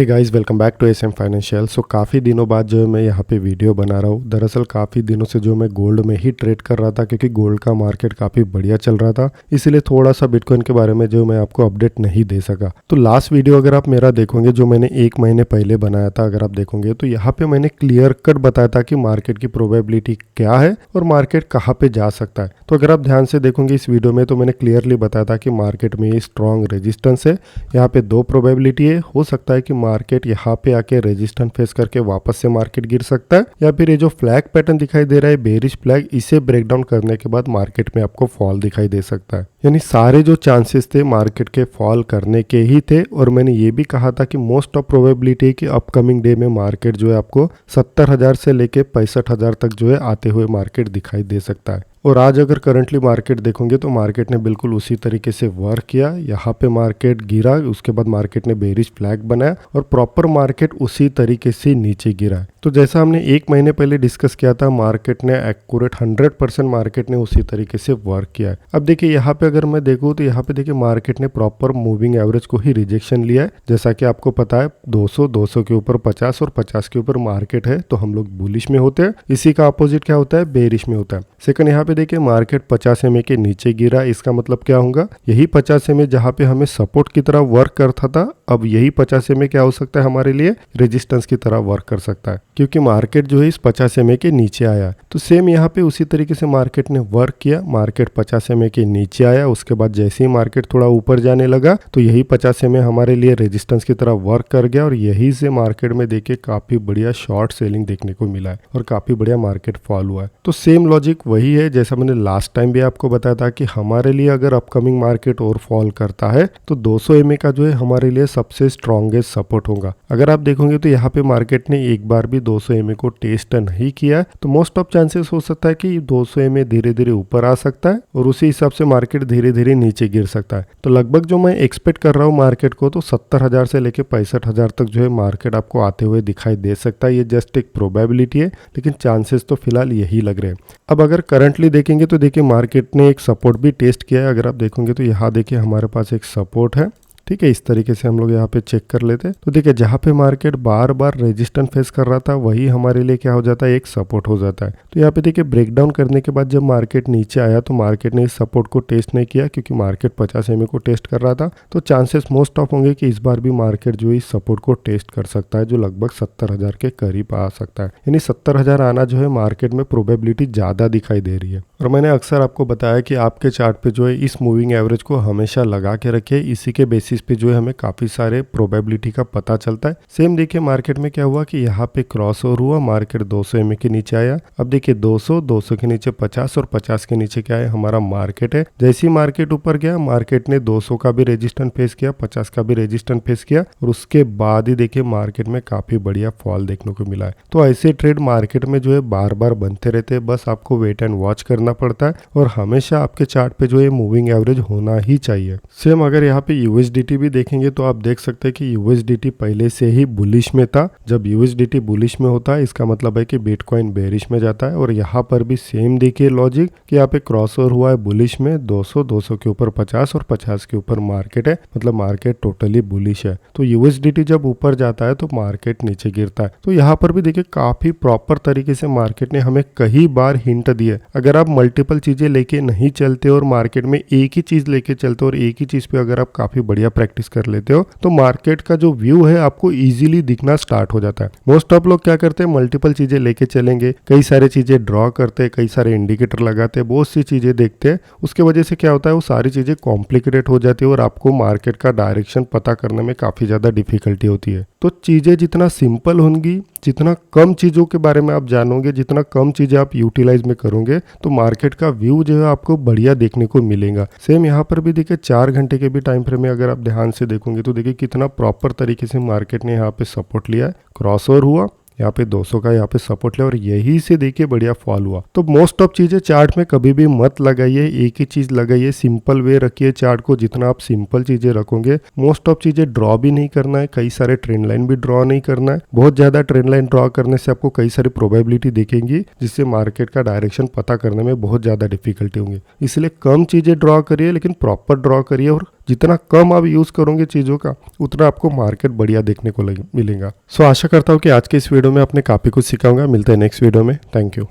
Hey guys, welcome back to SM financial. So काफ़ी दिनों बाद जो है मैं यहाँ पे वीडियो बना रहा हूँ। दरअसल काफ़ी दिनों से जो मैं गोल्ड में ही ट्रेड कर रहा था क्योंकि गोल्ड का मार्केट काफ़ी बढ़िया चल रहा था, इसीलिए थोड़ा सा बिटकॉइन के बारे में जो मैं आपको अपडेट नहीं दे सका। तो लास्ट वीडियो अगर आप मेरा देखोगे जो मैंने 1 महीने पहले बनाया था, अगर आप देखोगे तो यहाँ पे मैंने क्लियर कट बताया था कि मार्केट की प्रोबेबिलिटी क्या है और मार्केट कहाँ पे जा सकता है। तो अगर आप ध्यान से देखोगे इस वीडियो में तो मैंने क्लियरली बताया था कि मार्केट में ये स्ट्रॉन्ग रेजिस्टेंस है। यहाँ पे 2 प्रोबेबिलिटी है, हो सकता है कि मार्केट यहाँ पे आके रेजिस्टेंस फेस करके वापस से मार्केट गिर सकता है, या फिर ये जो फ्लैग पैटर्न दिखाई दे रहा है बेरिश फ्लैग, इसे ब्रेक डाउन करने के बाद मार्केट में आपको फॉल दिखाई दे सकता है। यानी सारे जो चांसेस थे मार्केट के फॉल करने के ही थे। और मैंने ये भी कहा था कि मोस्ट ऑफ प्रोबेबिलिटी है कि अपकमिंग डे में मार्केट जो है आपको 70,000 से लेके 65,000 तक जो है आते हुए मार्केट दिखाई दे सकता है। और आज अगर करंटली मार्केट देखोगे तो मार्केट ने बिल्कुल उसी तरीके से वर्क किया। यहाँ पे मार्केट गिरा, उसके बाद मार्केट ने बेरिश फ्लैग बनाया और प्रॉपर मार्केट उसी तरीके से नीचे गिरा है। तो जैसा हमने 1 महीने पहले डिस्कस किया था, मार्केट ने एक्यूरेट 100% मार्केट ने उसी तरीके से वर्क किया है। अब देखिए यहाँ पे अगर मैं देखूँ तो यहाँ पे देखिए मार्केट ने प्रॉपर मूविंग एवरेज को ही रिजेक्शन लिया है। जैसा कि आपको पता है 200 के ऊपर 50 और 50 के ऊपर मार्केट है तो हम लोग बुलिश में होते हैं। इसी का अपोजिट क्या होता है, बेरिश में होता है। सेकंड यहाँ पे देखिए मार्केट 50 एमए के नीचे गिरा, इसका मतलब क्या होगा, यही 50 एमए जहाँ पे हमें सपोर्ट की तरह वर्क करता था, अब यही 50 एमए क्या हो सकता है हमारे लिए रेजिस्टेंस की तरह वर्क कर सकता है, क्योंकि मार्केट जो है इस 50 एमए के नीचे आया। तो सेम यहाँ पे उसी तरीके से मार्केट ने वर्क किया। मार्केट 50 एमए के नीचे आया, उसके बाद जैसे ही मार्केट थोड़ा ऊपर जाने लगा तो यही 50 एमए हमारे लिए रेजिस्टेंस की तरह वर्क कर गया और यही से मार्केट में देखिए काफी बढ़िया शॉर्ट सेलिंग देखने को मिला है और काफी बढ़िया मार्केट फॉल हुआ है। तो सेम लॉजिक वही है जैसा मैंने लास्ट टाइम भी आपको बताया था कि हमारे लिए अगर अपकमिंग मार्केट और फॉल करता है तो 200 एमए का जो है हमारे लिए सबसे स्ट्रॉन्गेस्ट सपोर्ट होगा। अगर आप देखोगे तो यहाँ पे मार्केट ने एक बार भी 200 एमए को टेस्ट नहीं किया, तो मोस्ट ऑफ चांसेस हो सकता है कि 200 एमए धीरे धीरे ऊपर आ सकता है और उसी हिसाब से मार्केट धीरे धीरे नीचे गिर सकता है। तो लगभग जो मैं एक्सपेक्ट कर रहा हूँ मार्केट को तो 70,000 से लेके 65,000 तक जो है मार्केट आपको आते हुए दिखाई दे सकता है। ये जस्ट एक प्रोबेबिलिटी है, लेकिन चांसेस तो फिलहाल यही लग रहे हैं। अब अगर करंटली देखेंगे तो देखिए मार्केट ने एक सपोर्ट भी टेस्ट किया है। अगर आप देखोगे तो यहाँ देखिए हमारे पास एक सपोर्ट है, ठीक है। इस तरीके से हम लोग यहाँ पे चेक कर लेते हैं तो देखिए जहाँ पे मार्केट बार बार रेजिस्टेंस फेस कर रहा था वही हमारे लिए क्या हो जाता है, एक सपोर्ट हो जाता है। तो यहाँ पे देखिए ब्रेकडाउन करने के बाद जब मार्केट नीचे आया तो मार्केट ने इस सपोर्ट को टेस्ट नहीं किया, क्योंकि मार्केट 50 एमए को टेस्ट कर रहा था। तो चांसेस मोस्ट ऑफ होंगे कि इस बार भी मार्केट जो इस सपोर्ट को टेस्ट कर सकता है, जो लगभग 70,000 के करीब आ सकता है। यानी 70,000 आना जो है मार्केट में प्रोबेबिलिटी ज्यादा दिखाई दे रही है। और मैंने अक्सर आपको बताया कि आपके चार्ट पे जो है इस मूविंग एवरेज को हमेशा लगा के रखिए, इसी के बेसिस पे जो है हमें काफी सारे प्रोबेबिलिटी का पता चलता है। सेम देखिए मार्केट में क्या हुआ कि यहाँ पे क्रॉस ओवर हुआ, मार्केट 200 एमए के नीचे आया। अब देखिए 200 के नीचे 50 और 50 के नीचे क्या है हमारा मार्केट है। जैसे ही मार्केट ऊपर गया मार्केट ने 200 का भी रेजिस्टेंस फेस किया, 50 का भी रेजिस्टेंस फेस किया और उसके बाद ही देखिए मार्केट में काफी बढ़िया फॉल देखने को मिला है। तो ऐसे ट्रेड मार्केट में जो है बार बार बनते रहते हैं, बस आपको वेट एंड वॉच करना पड़ता है और हमेशा आपके चार्ट पे जो है मूविंग एवरेज होना ही चाहिए। सेम अगर यहाँ पे यूएसडीटी भी देखेंगे तो आप देख सकते हैं कि यूएसडीटी पहले से ही बुलिश में था। जब यूएसडीटी बुलिश में होता है इसका मतलब है कि बिटकॉइन बेरिश में जाता है। और यहाँ पर भी सेम देखिए लॉजिक कि यहाँ पे क्रॉसओवर हुआ है बुलिश में, 200 के ऊपर 50 और 50 के ऊपर मार्केट है, मतलब मार्केट टोटली बुलिश है। तो यूएसडीटी जब ऊपर जाता है तो मार्केट नीचे गिरता है। तो यहाँ पर भी देखिए काफी प्रॉपर तरीके से मार्केट ने हमें कई बार हिंट दिए। अगर आप मल्टीपल चीजें लेके नहीं चलते और मार्केट में एक ही चीज लेके चलते और एक ही चीज पे अगर आप काफी बढ़िया प्रैक्टिस कर लेते हो तो मार्केट का जो व्यू है आपको इजीली दिखना स्टार्ट हो जाता है। मोस्ट ऑफ लोग क्या करते हैं, मल्टीपल चीजें लेके चलेंगे, कई सारी चीजें ड्रॉ करते हैं, कई सारे इंडिकेटर लगाते हैं, बहुत सी चीजें देखते हैं। उसके वजह से क्या होता है वो सारी चीजें कॉम्प्लिकेटेड हो जाती है और आपको मार्केट का डायरेक्शन पता करने में काफी ज्यादा डिफिकल्टी होती है। तो चीजें जितना सिंपल होंगी, जितना कम चीजों के बारे में आप जानोगे, जितना कम चीजें आप यूटिलाइज में करोगे तो मार्केट का व्यू जो है आपको बढ़िया देखने को मिलेगा। सेम यहाँ पर भी देखिए 4 घंटे के भी टाइम फ्रेम में अगर आप ध्यान से देखोगे तो देखिए कितना प्रॉपर तरीके से मार्केट ने यहाँ पे सपोर्ट लिया है, क्रॉसओवर हुआ, यहाँ पे 200 का यहाँ पे सपोर्ट लिया और यही से देखिए बढ़िया फॉल हुआ। तो मोस्ट ऑफ चीजें चार्ट में कभी भी मत लगाइए, एक ही चीज लगाइए, सिंपल वे रखिए चार्ट को। जितना आप सिंपल चीजें रखोगे मोस्ट ऑफ चीजें ड्रॉ भी नहीं करना है, कई सारे ट्रेंड लाइन भी ड्रॉ नहीं करना है। बहुत ज्यादा ट्रेंड लाइन ड्रॉ करने से आपको कई सारी प्रोबेबिलिटी दिखेंगी जिससे मार्केट का डायरेक्शन पता करने में बहुत ज्यादा डिफिकल्टी होंगी। इसलिए कम चीजें ड्रॉ करिए लेकिन प्रॉपर ड्रॉ करिए और जितना कम आप यूज़ करोगे चीज़ों का उतना आपको मार्केट बढ़िया देखने को मिलेगा। सो आशा करता हूँ कि आज के इस वीडियो में आपने काफ़ी कुछ सीखा होगा। मिलते हैं नेक्स्ट वीडियो में। Thank you.